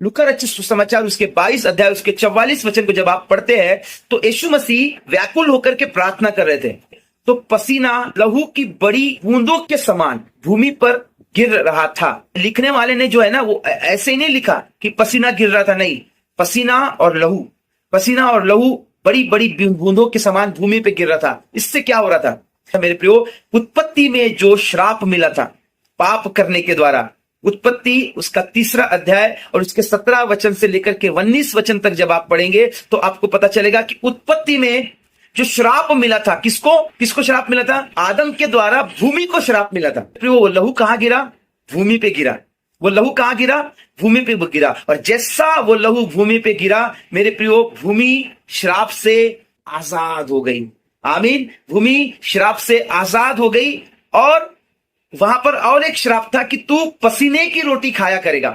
लूका रचित सुसमाचार उसके 22 अध्याय उसके 44 वचन को जब आप पढ़ते हैं तो यीशु मसीह व्याकुल होकर के प्रार्थना कर रहे थे, तो पसीना लहू की बड़ी बूंदों के समान भूमि पर गिर रहा था। लिखने वाले ने जो है ना वो ऐसे ही नहीं लिखा कि पसीना गिर रहा था, नहीं, पसीना और लहू बड़ी बड़ी बूंदों के समान भूमि पे गिर रहा था। इससे क्या हो रहा था मेरे प्रियो? उत्पत्ति में जो श्राप मिला था पाप करने के द्वारा, उत्पत्ति उसका 3 अध्याय और उसके 17 वचन से लेकर के 19 वचन तक जब आप पढ़ेंगे तो आपको पता चलेगा कि उत्पत्ति में जो श्राप मिला था, किसको श्राप मिला था? आदम के द्वारा भूमि को श्राप मिला था। वो लहू कहां गिरा? भूमि पे गिरा। वो लहू कहां गिरा? भूमि पे गिरा। और जैसा वो लहू भूमि पे गिरा मेरे प्रियो, भूमि श्राप से आजाद हो गई। आमीन। भूमि श्राप से आजाद हो गई और वहां पर और एक श्राप था कि तू पसीने की रोटी खाया करेगा,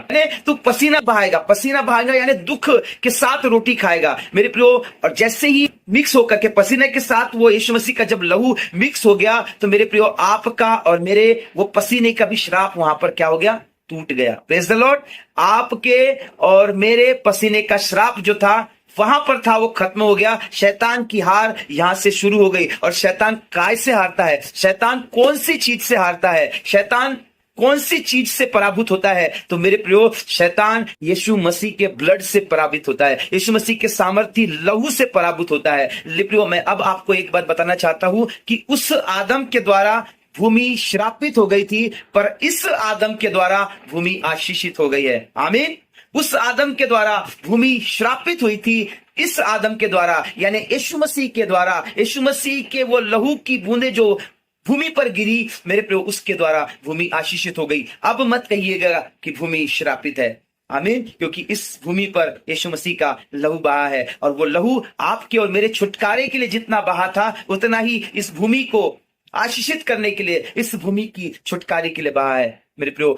तू पसीना बहाएगा यानी दुख के साथ रोटी खाएगा मेरे प्रियो। और जैसे ही मिक्स होकर के पसीने के साथ वो यीशु मसीह का जब लहू मिक्स हो गया तो मेरे प्रियो आपका और मेरे वो पसीने का भी श्राप वहां पर क्या हो गया? टूट गया। Praise the Lord. आपके और मेरे पसीने का श्राप जो था वहां पर था वो खत्म हो गया। शैतान की हार यहां से शुरू हो गई। और शैतान काय से हारता है? शैतान कौन सी चीज से हारता है? शैतान कौन सी चीज से पराभूत होता है? तो मेरे प्रियो, शैतान यीशु मसीह के ब्लड से पराभूत होता है, यीशु मसीह के सामर्थी लहू से पराभूत होता है। प्रियो, मैं अब आपको एक बात बताना चाहता हूं कि उस आदम के द्वारा भूमि श्रापित हो गई थी, पर इस आदम के द्वारा भूमि आशीषित हो गई है। आमीन। उस आदम के द्वारा भूमि श्रापित हुई थी, इस आदम के द्वारा यानी यीशु मसीह के द्वारा, यीशु मसीह के वो लहू की बूंदें जो भूमि पर गिरी मेरे प्रियो, उसके द्वारा भूमि आशीषित हो गई। अब मत कहिएगा कि भूमि श्रापित है। आमीन। क्योंकि इस भूमि पर यीशु मसीह का लहू बहा है और वो लहू आपके और मेरे छुटकारे के लिए जितना बहा था उतना ही इस भूमि को आशीषित करने के लिए, इस भूमि की छुटकारे के लिए बहा है। मेरे प्रियो,